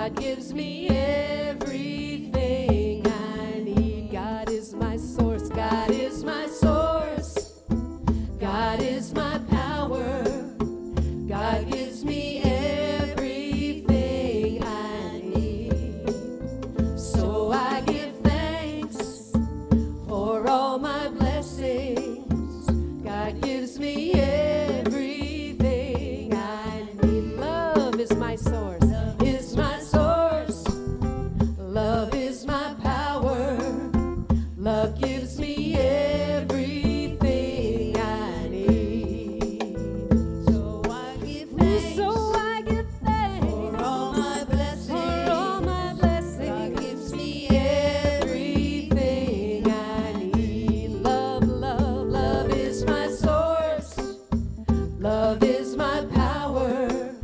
God gives me everything I need. God is my source. God is my source. God is my power. God gives me everything I need. So I give thanks for all my blessings. God gives me everything I need. Love is my source. Love is my source. Love is my power. Love gives me everything I need. So I give thanks. So I give thanks for all my blessings. For all my blessings. God gives me everything I need. Love, love, love is my source. Love is my power.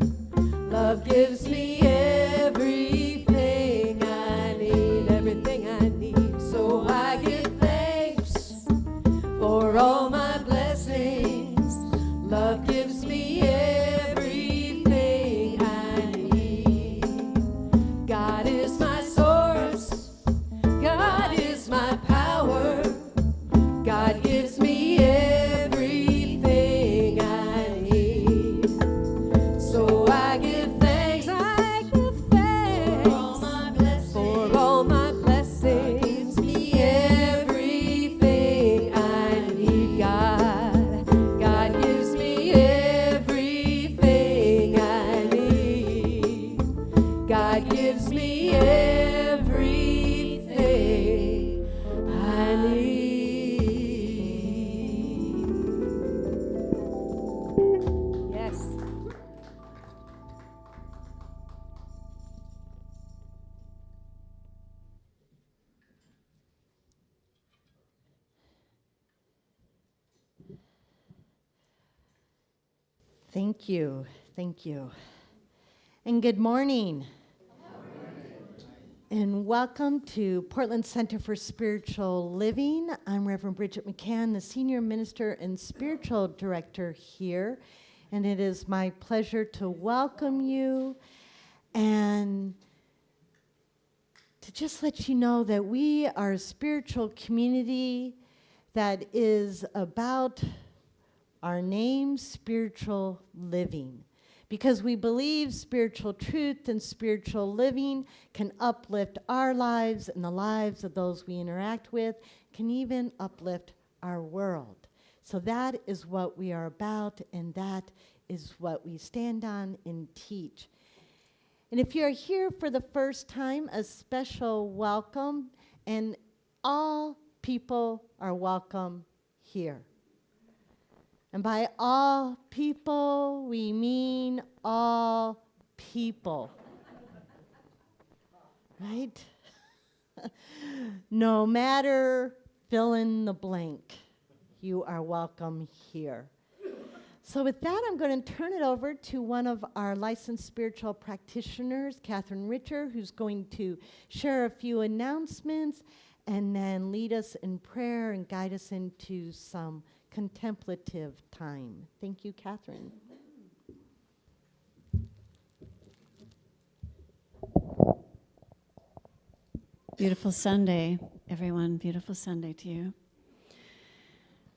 Love gives me everything I need. Everything I need. So I give thanks for all my blessings. Love gives me everything I need. God is my source. God is my power. God gives me everything I need. So I give thanks. I give thanks for all my blessings. For all my blessings. God gives me everything I need. God gives me everything I need. God gives me everything I need. Yes. Thank you. Thank you. And good morning. And welcome to Portland Center for Spiritual Living. I'm Reverend Bridget McCann, the Senior Minister and Spiritual Director here. And it is my pleasure to welcome you and to just let you know that we are a spiritual community that is about our name, spiritual living. Because we believe spiritual truth and spiritual living can uplift our lives and the lives of those we interact with, can even uplift our world. So that is what we are about, and that is what we stand on and teach. And if you're here for the first time, a special welcome, and all people are welcome here. And by all people, we mean all people. Right? No matter fill in the blank, you are welcome here. So with that, I'm going to turn it over to one of our licensed spiritual practitioners, Catherine Richer, who's going to share a few announcements and then lead us in prayer and guide us into some contemplative time. Thank you, Catherine. Beautiful Sunday, everyone. Beautiful Sunday to you.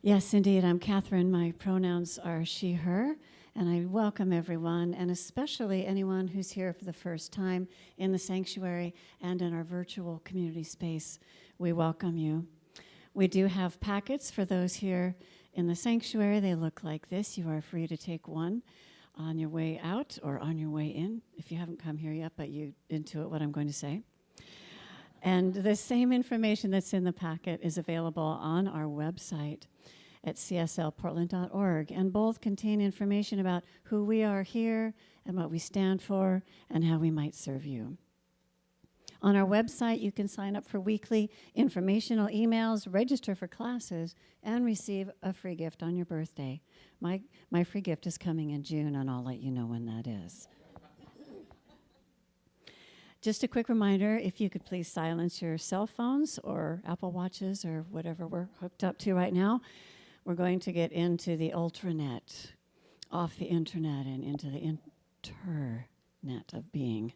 Yes, indeed, I'm Catherine. My pronouns are she, her, and I welcome everyone, and especially anyone who's here for the first time in the sanctuary and in our virtual community space. We welcome you. We do have packets for those here in the sanctuary. They look like this. You are free to take one on your way out or on your way in, if you haven't come here yet, but you intuit what I'm going to say. And the same information that's in the packet is available on our website at cslportland.org, and both contain information about who we are here and what we stand for and how we might serve you. On our website, you can sign up for weekly informational emails, register for classes, and receive a free gift on your birthday. My free gift is coming in June, and I'll let you know when that is. Just a quick reminder, if you could please silence your cell phones or Apple Watches or whatever we're hooked up to right now. We're going to get into the ultranet, off the internet and into the internet of being.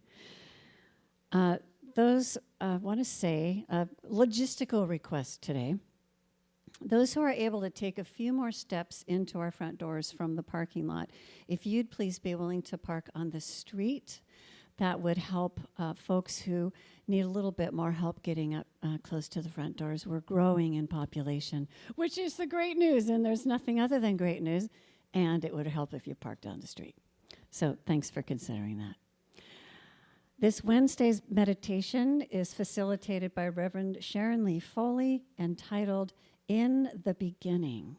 those, want to say, a logistical request today. Those who are able to take a few more steps into our front doors from the parking lot, if you'd please be willing to park on the street, that would help folks who need a little bit more help getting up close to the front doors. We're growing in population, which is the great news, and there's nothing other than great news, and it would help if you parked on the street. So thanks for considering that. This Wednesday's meditation is facilitated by Reverend Sharon Lee Foley, entitled In the Beginning.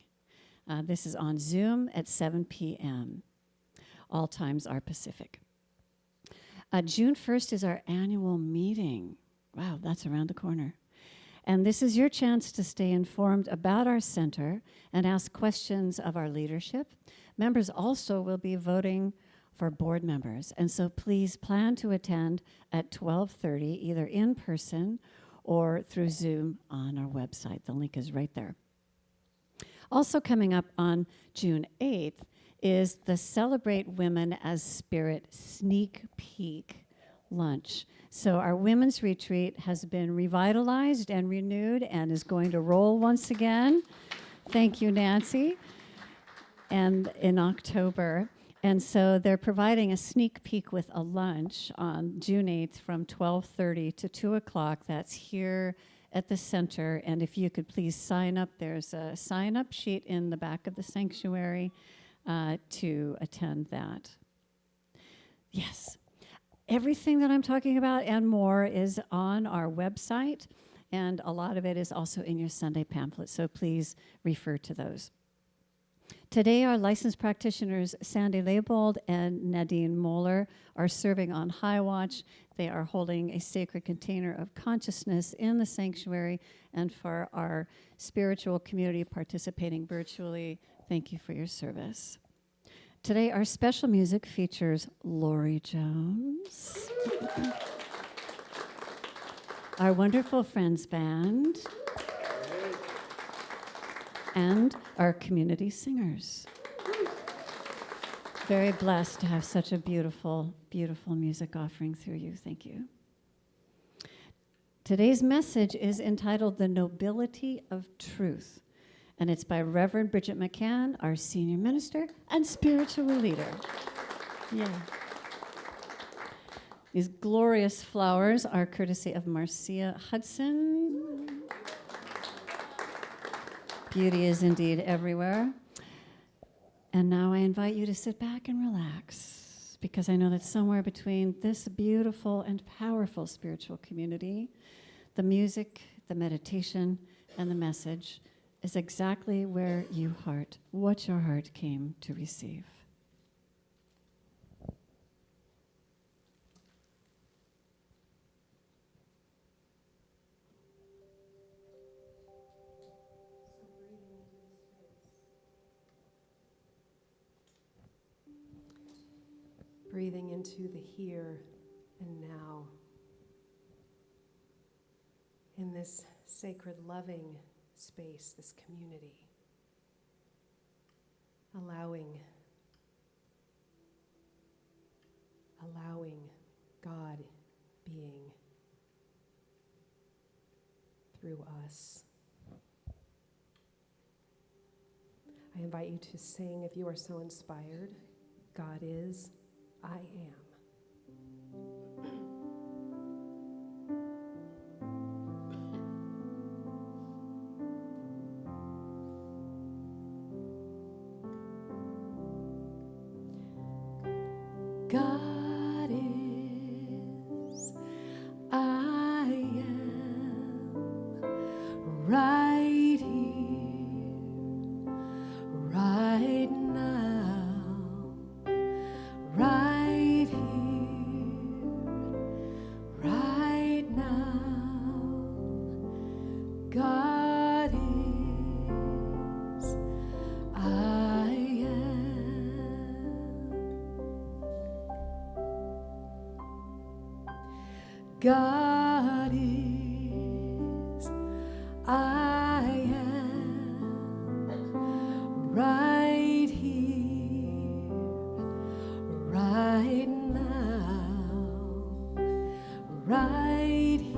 This is on Zoom at 7 p.m. All times are Pacific. June 1st is our annual meeting. Wow, that's around the corner. And this is your chance to stay informed about our center and ask questions of our leadership. Members also will be voting for board members. And so please plan to attend at 12:30, either in person or through Zoom on our website. The link is right there. Also coming up on June 8th is the Celebrate Women as Spirit sneak peek lunch. So our women's retreat has been revitalized and renewed and is going to roll once again. Thank you, Nancy. And in October. And so they're providing a sneak peek with a lunch on June 8th from 12:30 to 2 o'clock. That's here at the center. And if you could please sign up, there's a sign-up sheet in the back of the sanctuary to attend that. Yes. Everything that I'm talking about and more is on our website, and a lot of it is also in your Sunday pamphlet, so please refer to those. Today, our licensed practitioners, Sandy Leibold and Nadine Moeller, are serving on High Watch. They are holding a sacred container of consciousness in the sanctuary, and for our spiritual community participating virtually, thank you for your service. Today, our special music features Lauri Jones, our wonderful Friends Band, and our community singers. Very blessed to have such a beautiful, beautiful music offering through you. Thank you. Today's message is entitled The Nobility of Truth, and it's by Reverend Bridget McCann, our senior minister and spiritual leader. Yeah. These glorious flowers are courtesy of Marcia Hudson. Beauty is indeed everywhere. And now I invite you to sit back and relax, because I know that somewhere between this beautiful and powerful spiritual community, the music, the meditation, and the message is exactly where what your heart came to receive. Breathing into the here and now. In this sacred, loving space, this community. Allowing God being through us. I invite you to sing, if you are so inspired, God is, I am. God is, I am, right here, right now, right here, right now. God is, I am. God is, I am, right here, right now, right here.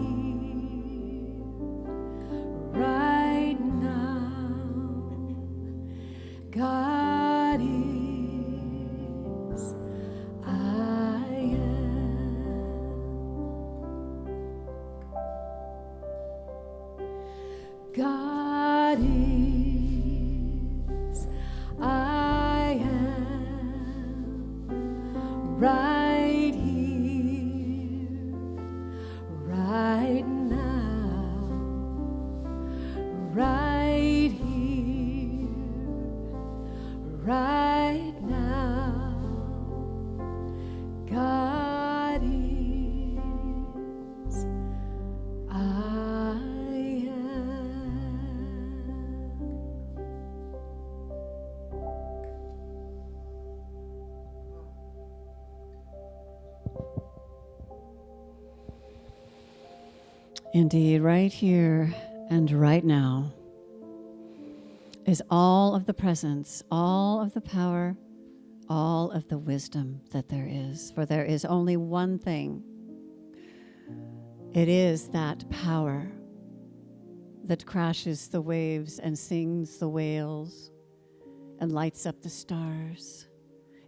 God is, I am right here, right now, right here, right now. God is, I am. Indeed, right here and right now is all of the presence, all of the power, all of the wisdom that there is. For there is only one thing. It is that power that crashes the waves and sings the whales and lights up the stars.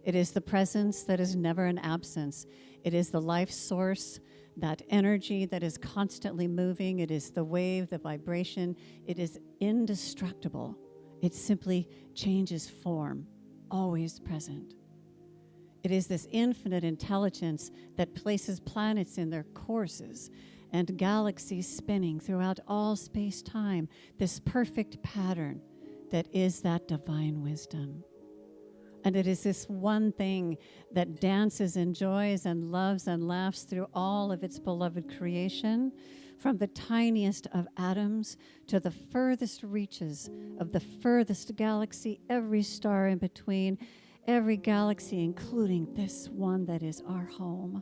It is the presence that is never an absence. It is the life source, that energy that is constantly moving. It is the wave, the vibration. It is indestructible. It simply changes form, always present. It is this infinite intelligence that places planets in their courses and galaxies spinning throughout all space-time, this perfect pattern that is that divine wisdom. And it is this one thing that dances and joys and loves and laughs through all of its beloved creation, from the tiniest of atoms to the furthest reaches of the furthest galaxy, every star in between, every galaxy, including this one that is our home,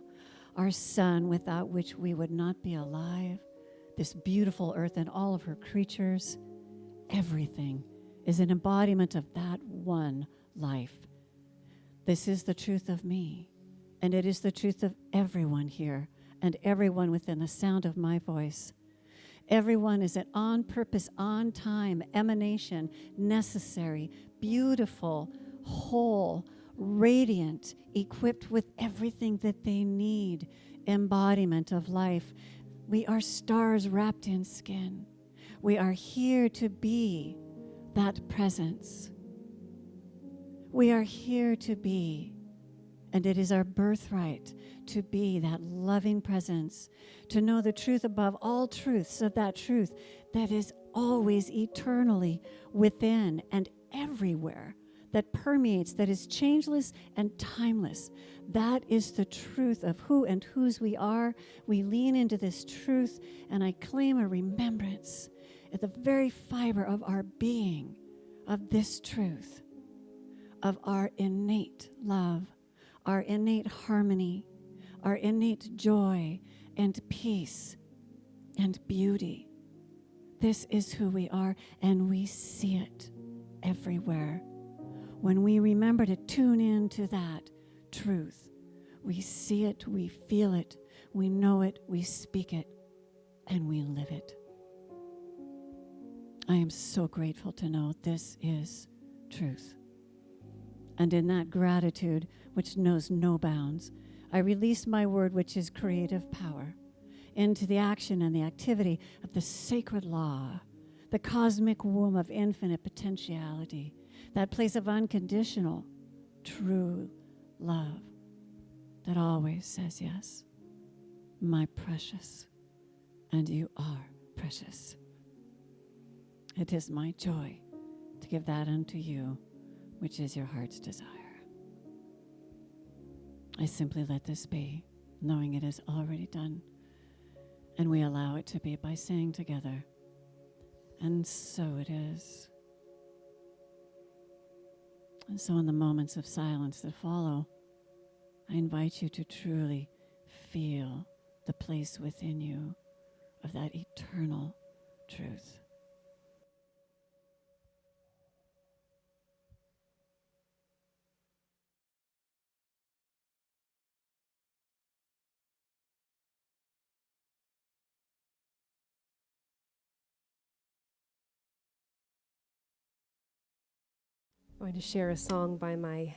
our sun, without which we would not be alive, this beautiful earth and all of her creatures. Everything is an embodiment of that one life. This is the truth of me, and it is the truth of everyone here and everyone within the sound of my voice. Everyone is an on-purpose, on-time emanation, necessary, beautiful, whole, radiant, equipped with everything that they need, embodiment of life. We are stars wrapped in skin. We are here to be that presence. We are here to be, and it is our birthright to be that loving presence, to know the truth above all truths of that truth that is always eternally within and everywhere, that permeates, that is changeless and timeless. That is the truth of who and whose we are. We lean into this truth, and I claim a remembrance at the very fiber of our being of this truth, of our innate love, our innate harmony, our innate joy and peace and beauty. This is who we are, and we see it everywhere. When we remember to tune in to that truth, we see it, we feel it, we know it, we speak it, and we live it. I am so grateful to know this is truth. And in that gratitude, which knows no bounds, I release my word, which is creative power, into the action and the activity of the sacred law, the cosmic womb of infinite potentiality, that place of unconditional, true love that always says yes, my precious, and you are precious. It is my joy to give that unto you, which is your heart's desire. I simply let this be, knowing it is already done, and we allow it to be by saying together, and so it is. And so in the moments of silence that follow, I invite you to truly feel the place within you of that eternal truth. I'm going to share a song by my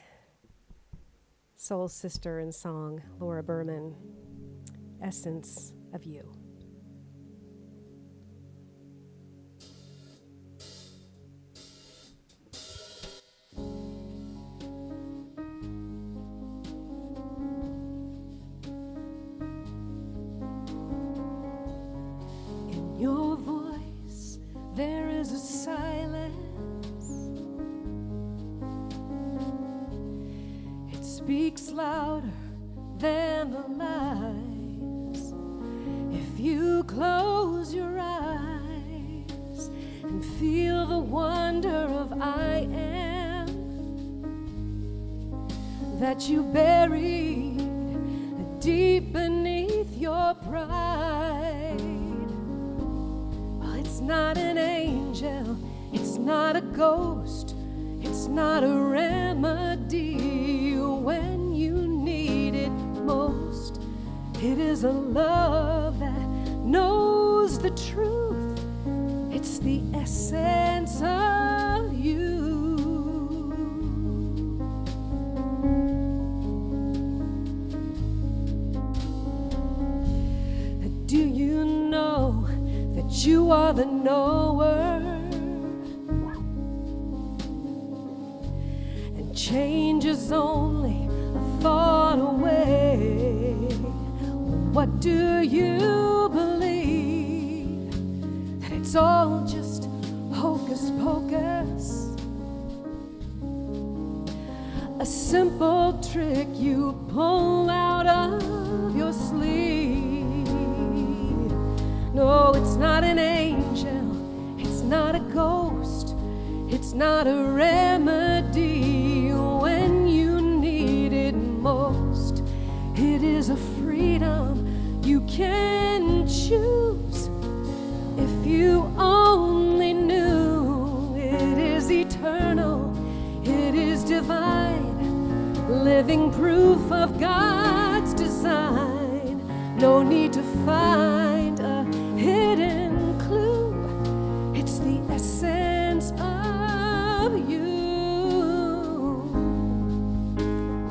soul sister in song, Laura Berman, Essence of You. is a silence. It speaks louder than the lies. If you close your eyes and feel the wonder of I am that you buried deep beneath your pride. Well, it's not an angel, it's not a ghost, it's not a remedy when you need it most. It is a love that knows the truth. It's the essence of you. Do you know that you are the knower? And change is only a thought away. What do you believe? That it's all just hocus pocus? A simple trick you pull out of your sleeve. No, it's not an angel, it's not a ghost, it's not a remedy when you need it most. It is a freedom you can choose. If you only knew, it is eternal, it is divine, living proof of God's design. No need to find a hidden clue. It's the essence of you.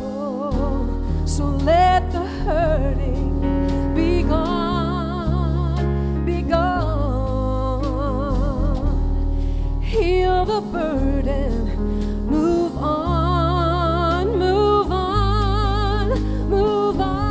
Oh, so let the hurting be gone, be gone. Heal the burden, move on, move on, move on.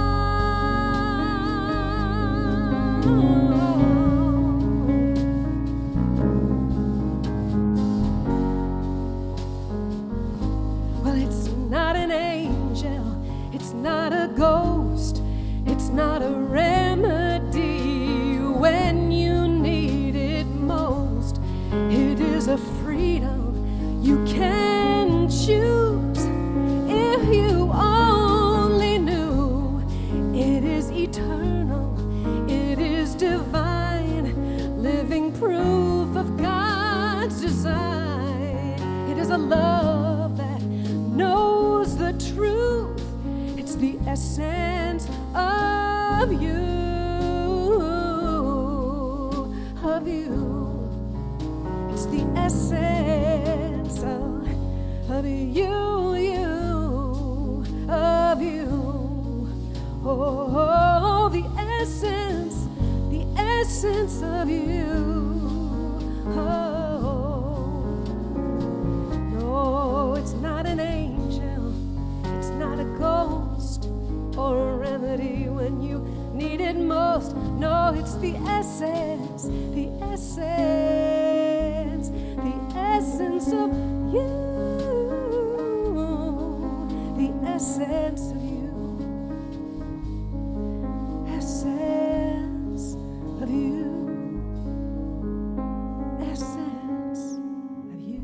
Well, it's not an angel, it's not a ghost, it's not a remedy when you need it most. It is a freedom you can choose. If you only knew, it is eternal, it is divine, living proof of God's design. It is a love that knows the truth. It's the essence of you, of you. It's the essence of you, you, of you. Oh, the essence of you. Oh, no, it's not an angel, it's not a ghost or a remedy when you need it most. No, it's the essence, the essence, the essence of you, the essence of you, essence of you, essence of you.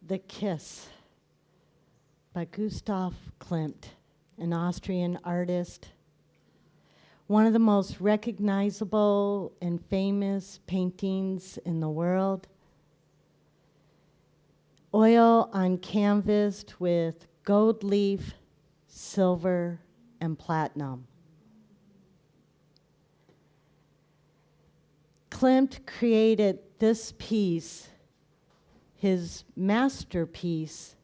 The Kiss by Gustav Klimt, an Austrian artist. One of the most recognizable and famous paintings in the world. Oil on canvas with gold leaf, silver, and platinum. Klimt created this piece, his masterpiece,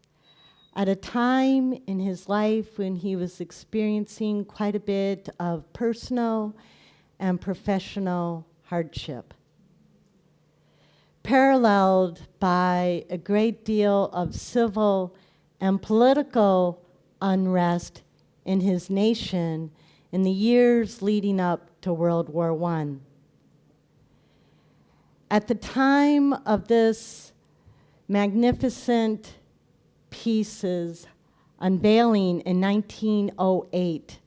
at a time in his life when he was experiencing quite a bit of personal and professional hardship. paralleled by a great deal of civil and political unrest in his nation in the years leading up to World War I. At the time of this magnificent piece's unveiling in 1908,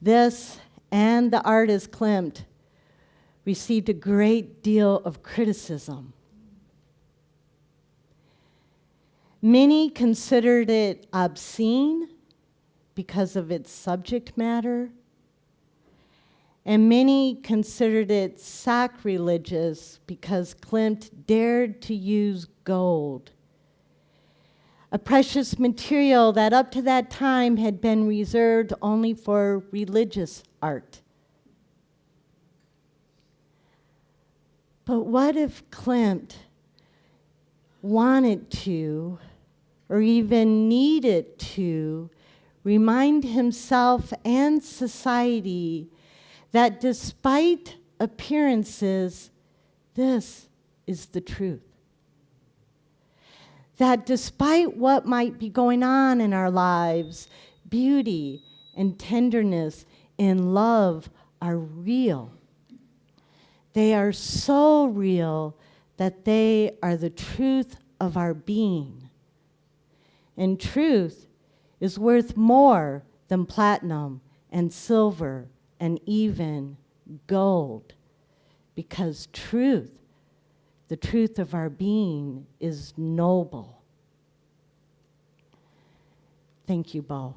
this and the artist Klimt received a great deal of criticism. Many considered it obscene because of its subject matter, and many considered it sacrilegious because Klimt dared to use gold, a precious material that up to that time had been reserved only for religious art. But what if Klimt wanted to, or even needed to, remind himself and society that despite appearances, this is the truth? That despite what might be going on in our lives, beauty and tenderness and love are real. They are so real that they are the truth of our being. And truth is worth more than platinum and silver and even gold, because truth, the truth of our being, is noble. Thank you, Bo.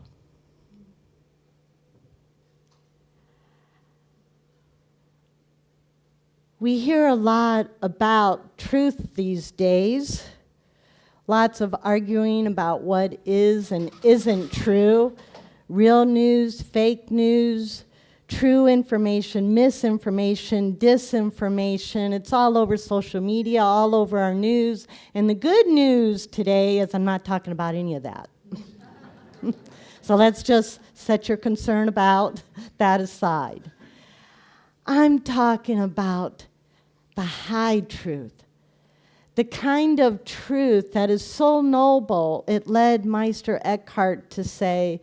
We hear a lot about truth these days. Lots of arguing about what is and isn't true. Real news, fake news, true information, misinformation, disinformation. It's all over social media, all over our news. And the good news today is I'm not talking about any of that. So let's just set your concern about that aside. I'm talking about the high truth, the kind of truth that is so noble, it led Meister Eckhart to say,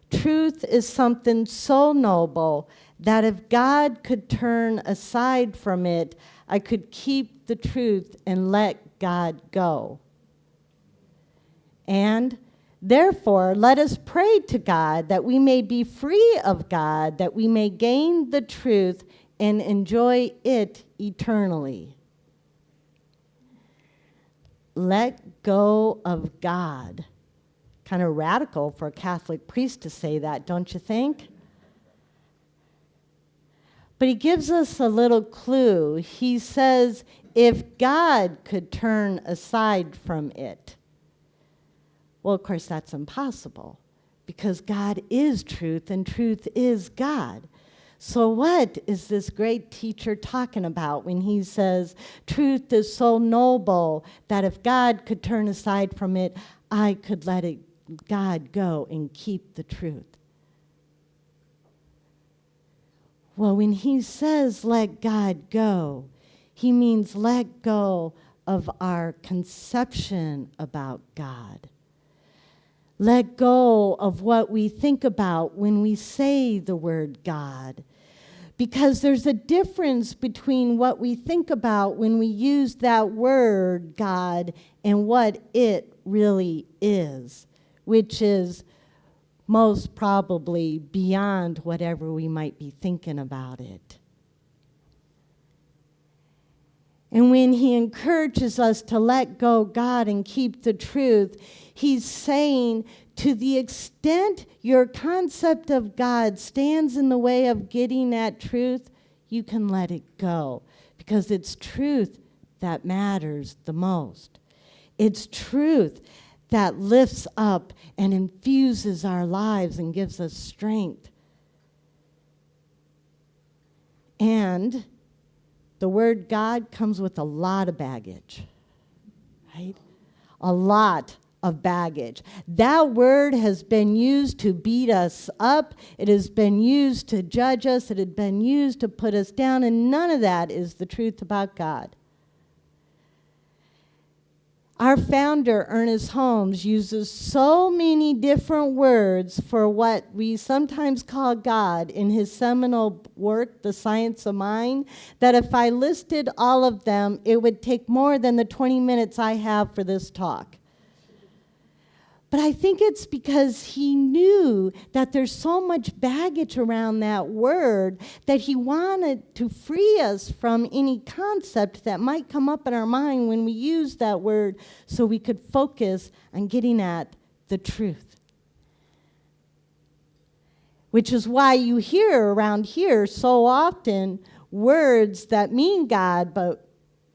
truth is something so noble that if God could turn aside from it, I could keep the truth and let God go. And therefore, let us pray to God that we may be free of God, that we may gain the truth and enjoy it eternally. Let go of God. Kind of radical for a Catholic priest to say that, don't you think? But he gives us a little clue. He says, if God could turn aside from it. Well, of course, that's impossible, because God is truth and truth is God. So what is this great teacher talking about when he says, truth is so noble that if God could turn aside from it, I could let God go and keep the truth? Well, when he says let God go, he means let go of our conception about God. Let go of what we think about when we say the word God. Because there's a difference between what we think about when we use that word God and what it really is, which is most probably beyond whatever we might be thinking about it. And when he encourages us to let go God and keep the truth, he's saying, to the extent your concept of God stands in the way of getting at truth, you can let it go, because it's truth that matters the most. It's truth that lifts up and infuses our lives and gives us strength. And the word God comes with a lot of baggage, right? A lot of baggage. That word has been used to beat us up. It has been used to judge us. It has been used to put us down, and none of that is the truth about God. Our founder, Ernest Holmes, uses so many different words for what we sometimes call God in his seminal work, The Science of Mind, that if I listed all of them, it would take more than the 20 minutes I have for this talk. But I think it's because he knew that there's so much baggage around that word that he wanted to free us from any concept that might come up in our mind when we use that word so we could focus on getting at the truth. Which is why you hear around here so often words that mean God, but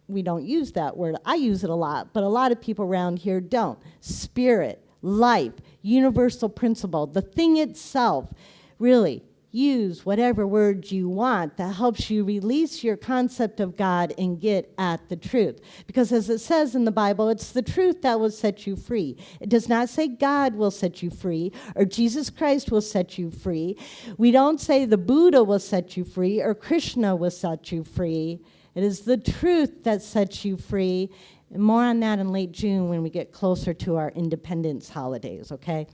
we don't use that word. I use it a lot, but a lot of people around here don't. Spirit. Life, universal principle, the thing itself. Really, use whatever words you want that helps you release your concept of God and get at the truth. Because as it says in the Bible, it's the truth that will set you free. It does not say God will set you free or Jesus Christ will set you free. We don't say the Buddha will set you free or Krishna will set you free. It is the truth that sets you free. And more on that in late June when we get closer to our independence holidays, okay?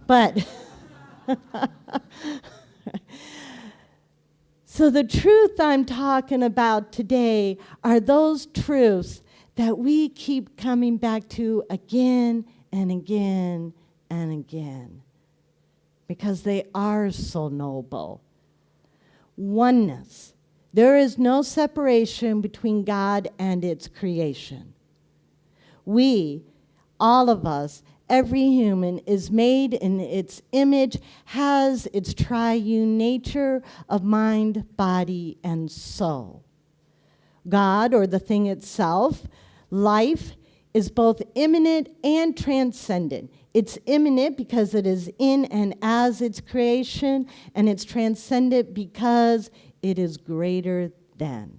But, so the truth I'm talking about today are those truths that we keep coming back to again and again and again because they are so noble. Oneness. There is no separation between God and its creation. We, all of us, every human is made in its image, has its triune nature of mind, body, and soul. God, or the thing itself, life, is both immanent and transcendent. It's immanent because it is in and as its creation, and it's transcendent because it is greater than.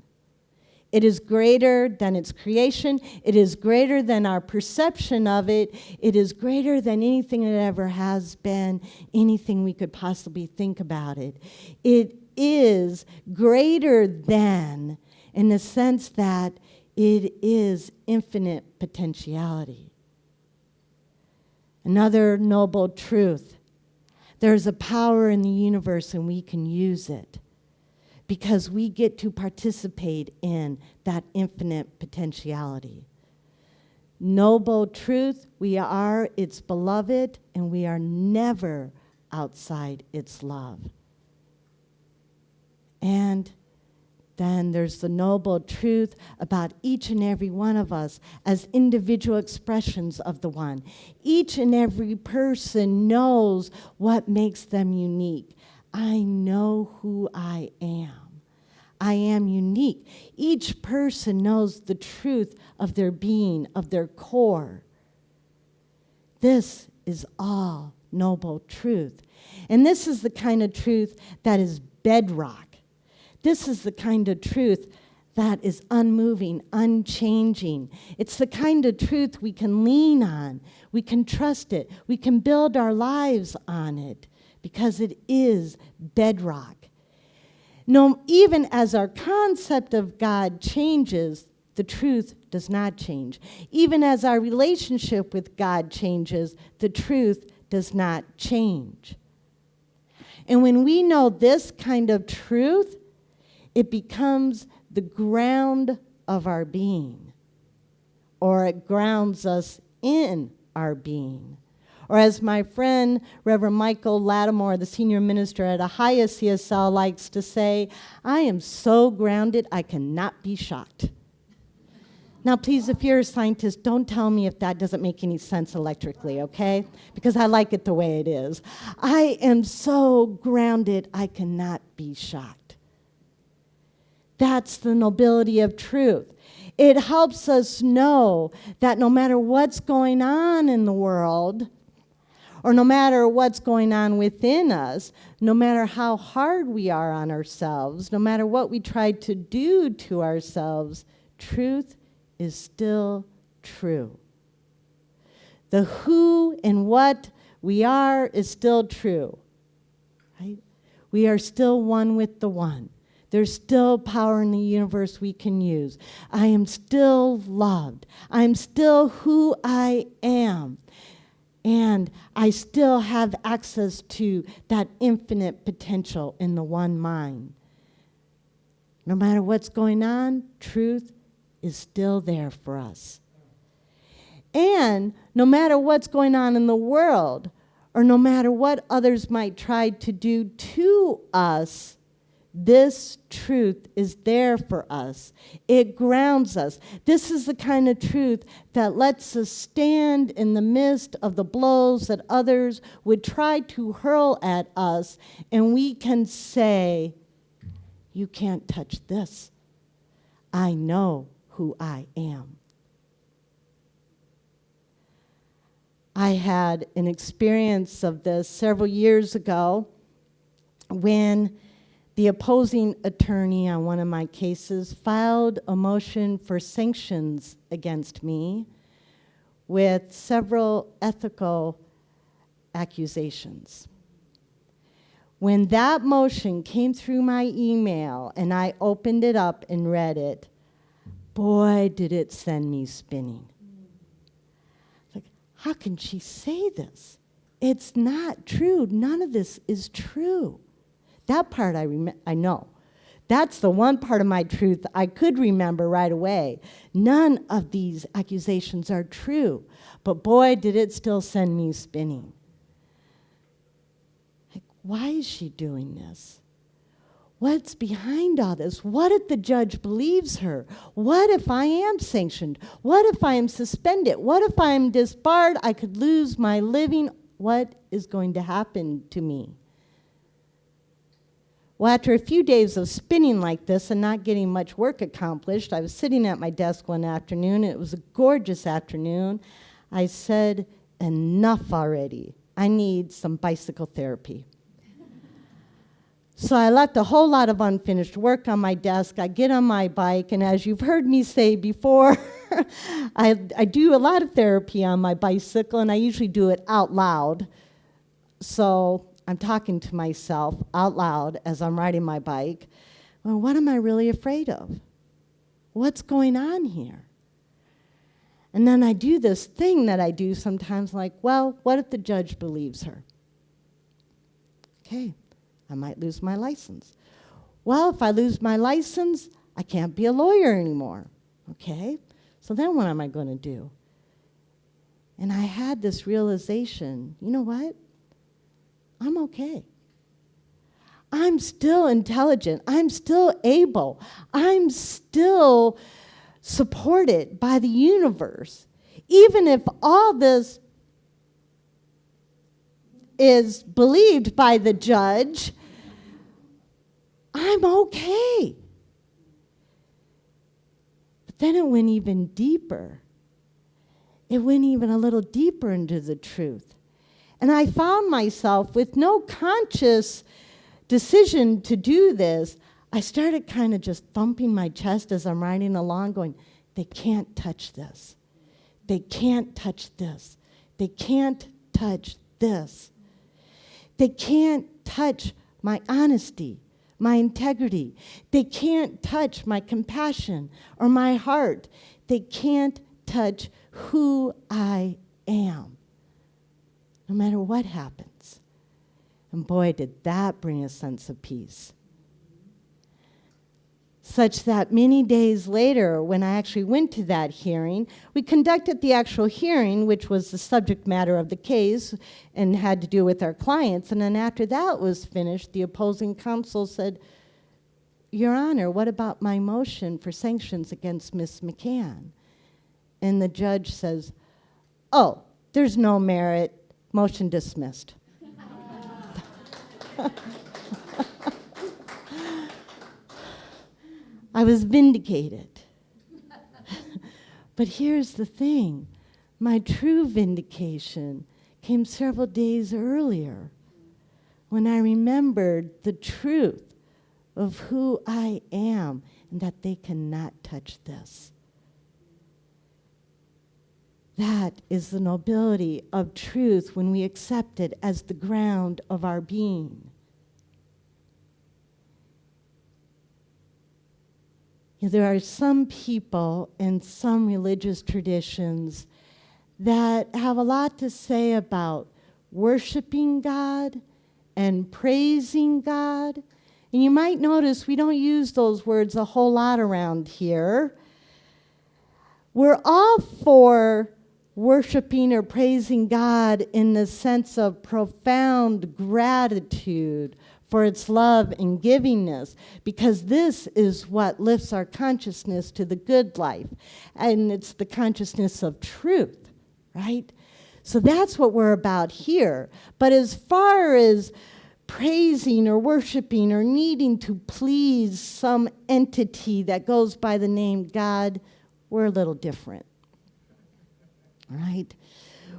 It is greater than its creation. It is greater than our perception of it. It is greater than anything that ever has been, anything we could possibly think about it. It is greater than in the sense that it is infinite potentiality. Another noble truth. There's a power in the universe and we can use it. Because we get to participate in that infinite potentiality. Noble truth, we are its beloved, and we are never outside its love. And then there's the noble truth about each and every one of us as individual expressions of the one. Each and every person knows what makes them unique. I know who I am. I am unique. Each person knows the truth of their being, of their core. This is all noble truth. And this is the kind of truth that is bedrock. This is the kind of truth that is unmoving, unchanging. It's the kind of truth we can lean on. We can trust it. We can build our lives on it. Because it is bedrock. No, even as our concept of God changes, the truth does not change. Even as our relationship with God changes, the truth does not change. And when we know this kind of truth, it becomes the ground of our being, or it grounds us in our being. Or as my friend, Reverend Michael Lattimore, the senior minister at Ahia CSL, likes to say, I am so grounded I cannot be shocked. Now, please, if you're a scientist, don't tell me if that doesn't make any sense electrically, okay? Because I like it the way it is. I am so grounded I cannot be shocked. That's the nobility of truth. It helps us know that no matter what's going on in the world, or no matter what's going on within us, no matter how hard we are on ourselves, no matter what we try to do to ourselves, truth is still true. The who and what we are is still true. Right? We are still one with the one. There's still power in the universe we can use. I am still loved. I'm still who I am. And I still have access to that infinite potential in the one mind. No matter what's going on, truth is still there for us. And no matter what's going on in the world, or no matter what others might try to do to us, this truth is there for us. It grounds us. This is the kind of truth that lets us stand in the midst of the blows that others would try to hurl at us, and we can say, you can't touch this. I know who I am. I had an experience of this several years ago when the opposing attorney on one of my cases filed a motion for sanctions against me with several ethical accusations. When that motion came through my email and I opened it up and read it, boy, did it send me spinning. Like, how can she say this? It's not true. None of this is true. That part I know. That's the one part of my truth I could remember right away. None of these accusations are true. But boy, did it still send me spinning. Like, why is she doing this? What's behind all this? What if the judge believes her? What if I am sanctioned? What if I am suspended? What if I am disbarred? I could lose my living. What is going to happen to me? Well, after a few days of spinning like this and not getting much work accomplished, I was sitting at my desk one afternoon. It was a gorgeous afternoon. I said, enough already. I need some bicycle therapy. So I left a whole lot of unfinished work on my desk. I get on my bike, and as you've heard me say before, I do a lot of therapy on my bicycle, and I usually do it out loud. So I'm talking to myself out loud as I'm riding my bike. Well, what am I really afraid of? What's going on here? And then I do this thing that I do sometimes, like, well, what if the judge believes her? Okay, I might lose my license. Well, if I lose my license, I can't be a lawyer anymore. Okay, so then what am I going to do? And I had this realization, you know what? I'm okay. I'm still intelligent. I'm still able. I'm still supported by the universe. Even if all this is believed by the judge, I'm okay. But then it went even deeper. It went even a little deeper into the truth. And I found myself with no conscious decision to do this. I started kind of just thumping my chest as I'm riding along going, they can't touch this. They can't touch this. They can't touch this. They can't touch my honesty, my integrity. They can't touch my compassion or my heart. They can't touch who I am, no matter what happens. And boy, did that bring a sense of peace. Such that many days later, when I actually went to that hearing, we conducted the actual hearing, which was the subject matter of the case and had to do with our clients. And then after that was finished, the opposing counsel said, Your Honor, what about my motion for sanctions against Ms. McCann? And the judge says, oh, there's no merit. Motion dismissed. I was vindicated. But here's the thing. My true vindication came several days earlier when I remembered the truth of who I am and that they cannot touch this. That is the nobility of truth when we accept it as the ground of our being. There are some people in some religious traditions that have a lot to say about worshiping God and praising God. And you might notice we don't use those words a whole lot around here. We're all for worshiping or praising God in the sense of profound gratitude for its love and givingness, because this is what lifts our consciousness to the good life, and it's the consciousness of truth, right? So that's what we're about here. But as far as praising or worshiping or needing to please some entity that goes by the name God, we're a little different. All right?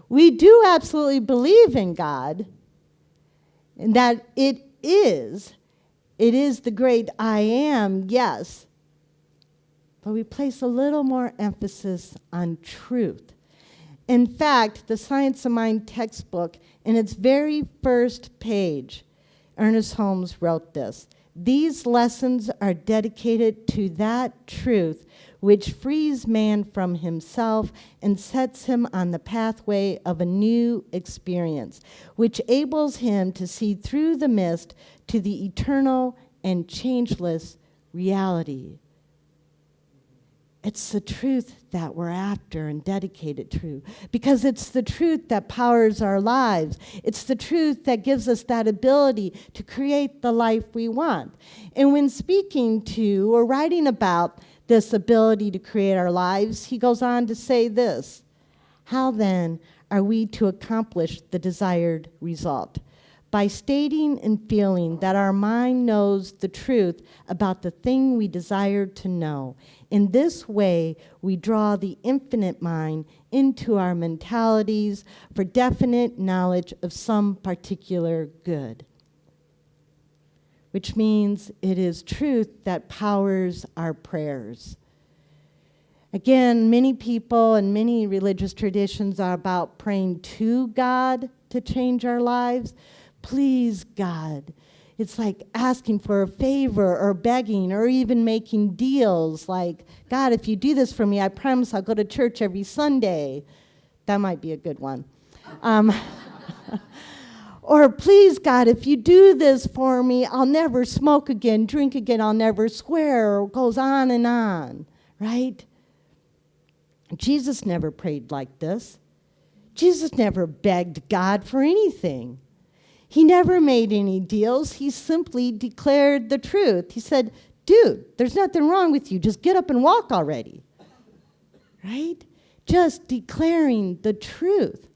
We do absolutely believe in God, and that it is the great I am, yes. But we place a little more emphasis on truth. In fact, the Science of Mind textbook, in its very first page, Ernest Holmes wrote this: "These lessons are dedicated to that truth which frees man from himself and sets him on the pathway of a new experience, which enables him to see through the mist to the eternal and changeless reality." It's the truth that we're after and dedicated to, because it's the truth that powers our lives. It's the truth that gives us that ability to create the life we want. And when speaking to or writing about this ability to create our lives, he goes on to say this: "How then are we to accomplish the desired result? By stating and feeling that our mind knows the truth about the thing we desire to know. In this way, we draw the infinite mind into our mentalities for definite knowledge of some particular good." Which means it is truth that powers our prayers. Again, many people and many religious traditions are about praying to God to change our lives. Please, God. It's like asking for a favor or begging or even making deals like, "God, if you do this for me, I promise I'll go to church every Sunday." That might be a good one. Or, "Please, God, if you do this for me, I'll never smoke again, drink again, I'll never swear," or goes on, right? Jesus never prayed like this. Jesus never begged God for anything. He never made any deals. He simply declared the truth. He said, "Dude, there's nothing wrong with you. Just get up and walk already." Right? Just declaring the truth.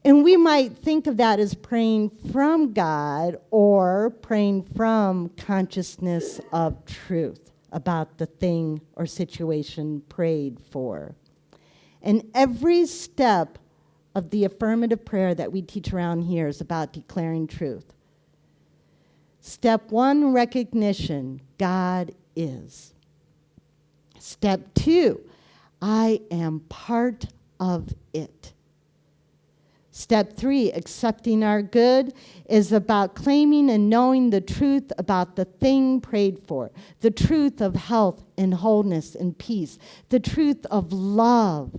And we might think of that as praying from God or praying from consciousness of truth about the thing or situation prayed for. And every step of the affirmative prayer that we teach around here is about declaring truth. Step 1, recognition: God is. Step 2, I am part of it. Step 3, accepting our good, is about claiming and knowing the truth about the thing prayed for, the truth of health and wholeness and peace, the truth of love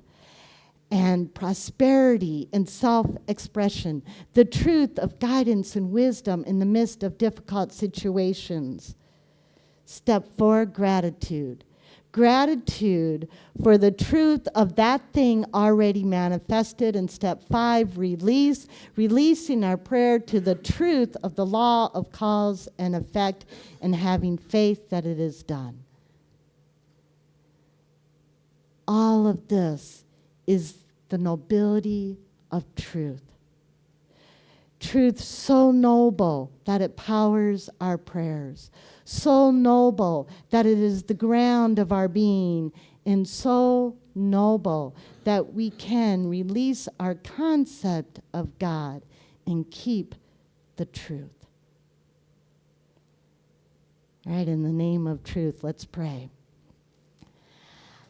and prosperity and self-expression, the truth of guidance and wisdom in the midst of difficult situations. Step 4, gratitude. Gratitude for the truth of that thing already manifested. And step 5, release. Releasing our prayer to the truth of the law of cause and effect and having faith that it is done. All of this is the nobility of truth. Truth so noble that it powers our prayers, so noble that it is the ground of our being, and so noble that we can release our concept of God and keep the truth. All right, in the name of truth, let's pray.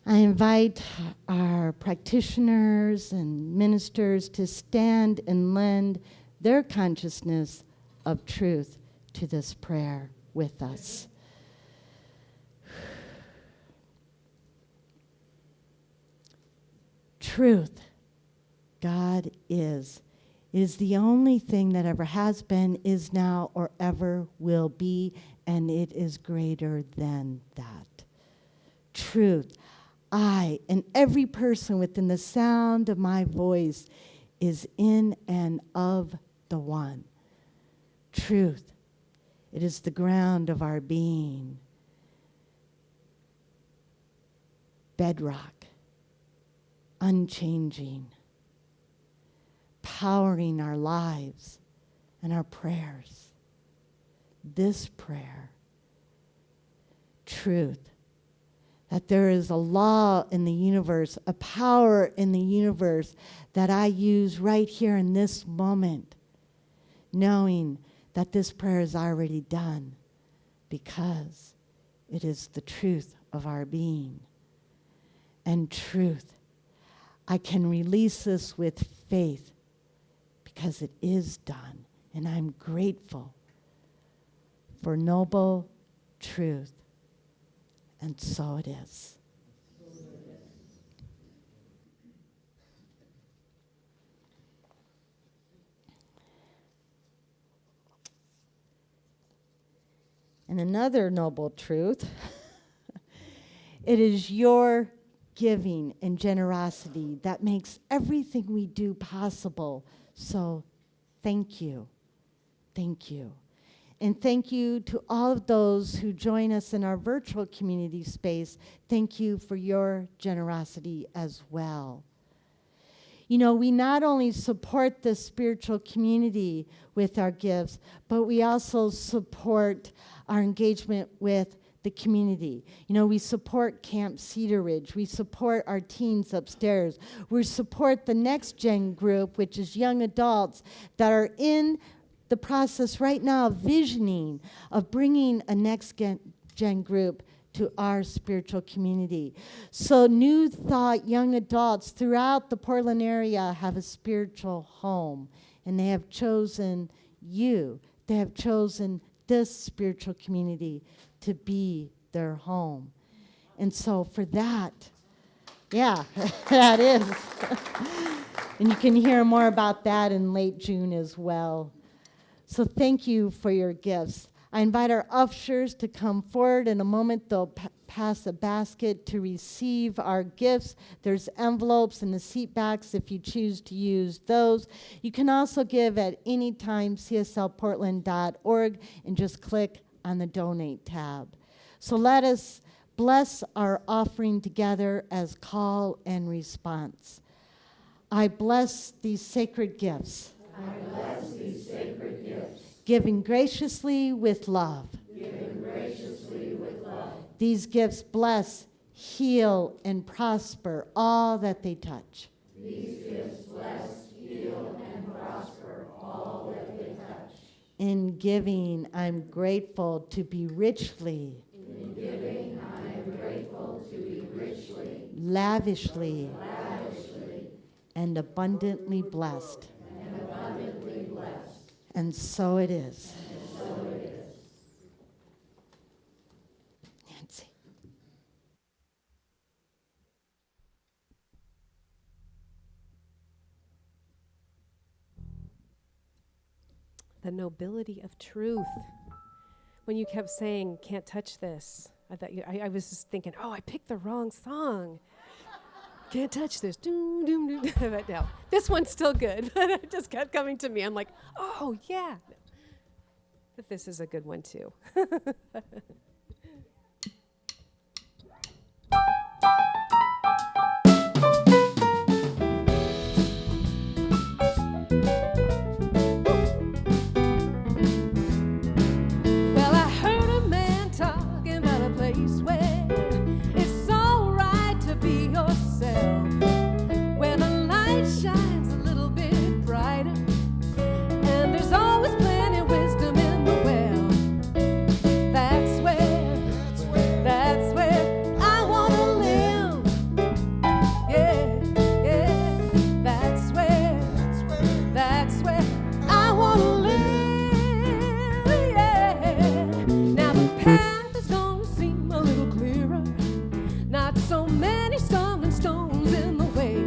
I invite our practitioners and ministers to stand and lend their consciousness of truth to this prayer with us. Truth. God is. It is the only thing that ever has been, is now, or ever will be, and it is greater than that. Truth. I and every person within the sound of my voice is in and of the one. Truth. It is the ground of our being. Bedrock. Unchanging. Powering our lives and our prayers. This prayer. Truth. That there is a law in the universe, a power in the universe that I use right here in this moment, knowing that this prayer is already done because it is the truth of our being. And truth, I can release this with faith because it is done, and I'm grateful for noble truth. And so it is. And another noble truth, it is your giving and generosity that makes everything we do possible. So thank you. Thank you. And thank you to all of those who join us in our virtual community space. Thank you for your generosity as well. You know, we not only support the spiritual community with our gifts, but we also support our engagement with the community. You know, we support Camp Cedar Ridge. We support our teens upstairs. We support the next gen group, which is young adults that are in the process right now of visioning, of bringing a next gen group to our spiritual community. So New Thought young adults throughout the Portland area have a spiritual home, and they have chosen you. They have chosen this spiritual community to be their home. And so for that, yeah, that is. And you can hear more about that in late June as well. So thank you for your gifts. I invite our ushers to come forward. In a moment, they'll pass a basket to receive our gifts. There's envelopes in the seat backs if you choose to use those. You can also give at any time, cslportland.org, and just click on the Donate tab. So let us bless our offering together as call and response. I bless these sacred gifts. I bless these sacred gifts. Giving graciously with love. Giving graciously with love. These gifts bless, heal, and prosper all that they touch. These gifts bless, heal, and prosper all that they touch. In giving, I'm grateful to be richly. In giving, I am grateful to be richly, Lavishly. lavishly, And abundantly blessed. and abundantly blessed. And so it is. And so it is. Nancy. The nobility of truth. When you kept saying, can't touch this, I thought I was just thinking, oh, I picked the wrong song. Can't touch this. Doom, doom, doom. But no, this one's still good. But it just kept coming to me. I'm like, oh, yeah. But this is a good one, too. Well, I heard a man talking about a place where it's all right to be yourself, where the light shines a little bit brighter, and there's always plenty of wisdom in the well. That's where I want to live. Yeah, yeah. That's where I want to live. Yeah. Now the path is gonna seem a little clearer. Not so many stumbling stones in the way.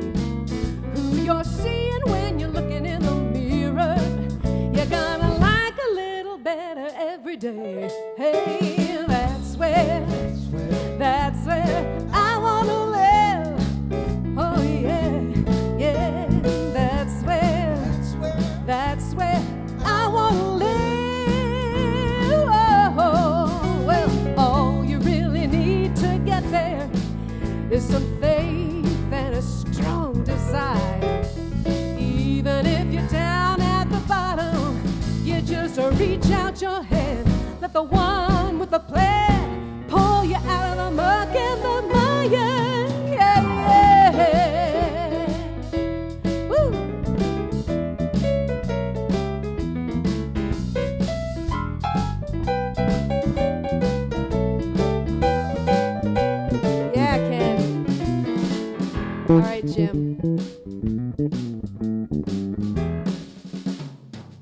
All right, Jim.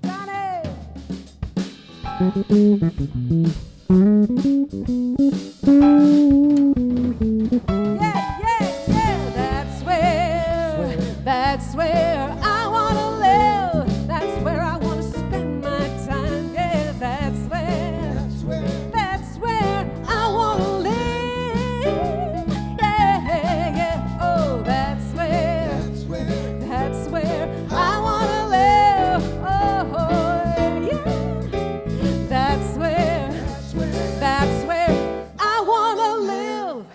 Johnny! Yeah, yeah, yeah. That's where I want to live. That's where I want to spend my time. Yeah, that's where I want to live. Yeah, yeah. Oh, that's where I want to live. Oh, yeah. That's where I want to live.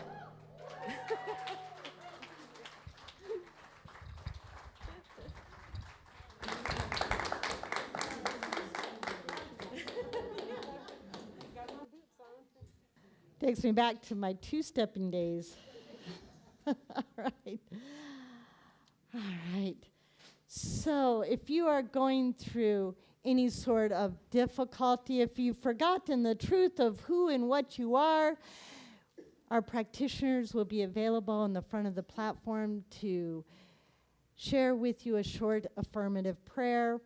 Takes me back to my two-stepping days. All right. All right. So if you are going through any sort of difficulty, if you've forgotten the truth of who and what you are, our practitioners will be available on the front of the platform to share with you a short affirmative prayer.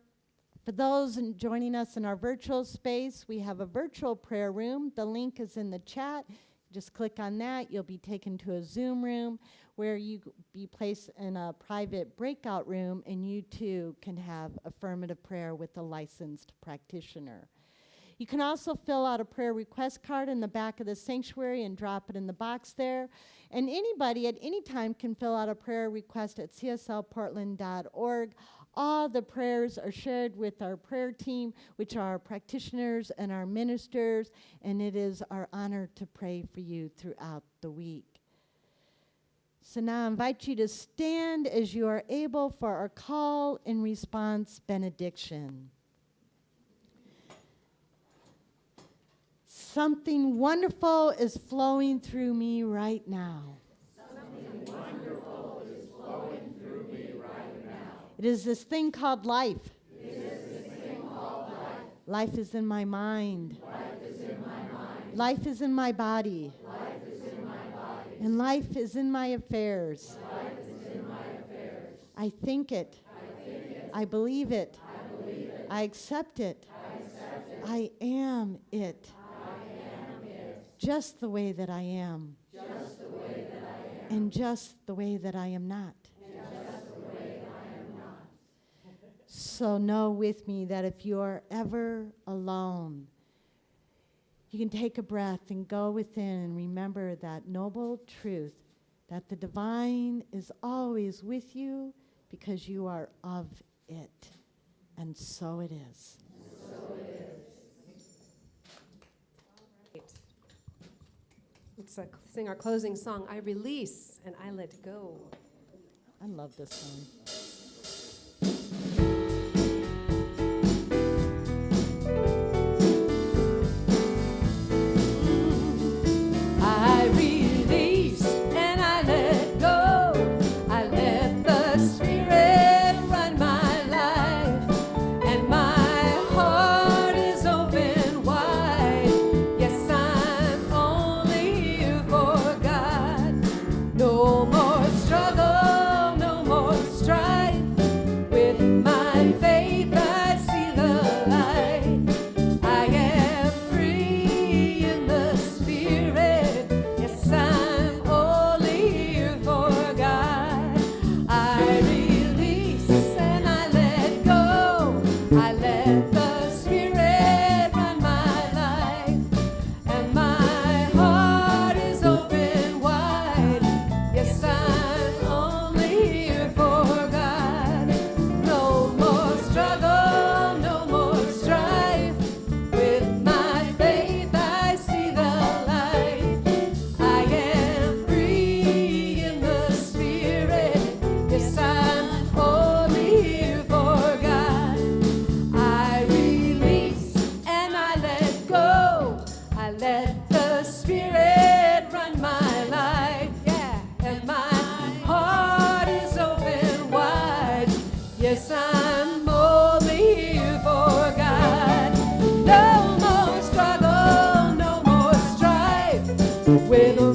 For those joining us in our virtual space, we have a virtual prayer room. The link is in the chat. Just click on that. You'll be taken to a Zoom room where you be placed in a private breakout room, and you too can have affirmative prayer with a licensed practitioner. You can also fill out a prayer request card in the back of the sanctuary and drop it in the box there. And anybody at any time can fill out a prayer request at cslportland.org. All the prayers are shared with our prayer team, which are our practitioners and our ministers, and it is our honor to pray for you throughout the week. So now I invite you to stand as you are able for our call and response benediction. Something wonderful is flowing through me right now. Something wonderful is flowing through me right now. It is this thing called life. It is this thing called life. Life is in my mind. Life is in my mind. Life is in my body. Life is in my body. And life is in my affairs. Life is in my affairs. I think it. I think it. I believe it. I believe it. I accept it. I accept it. I am it. I am it. Just the way that I am. Just the way that I am. And just the way that I am not. And just the way I am not. So know with me that if you are ever alone, you can take a breath and go within and remember that noble truth that the divine is always with you because you are of it. And so it is. So it is. Let's sing our closing song, I Release and I Let Go. I love this song. I release and I let go. I let the Spirit run my life, and my heart is open wide. Yes, I'm only here for God. No more struggle, no more strife. With my faith, I see the light. I am free in the Spirit. Yes, I'm only here for God. I release and I let go. I let the Spirit run my life, and my heart is open wide. Yes, I'm only here for God. No more struggle, no more strife. With my faith, I see the light. I am free in the Spirit. Yes, I'm only here for God. I release and I let go. I let the Spirit run my life. Yeah, and my heart is open wide. Yes, I'm only here for God. No more struggle, no more strife. With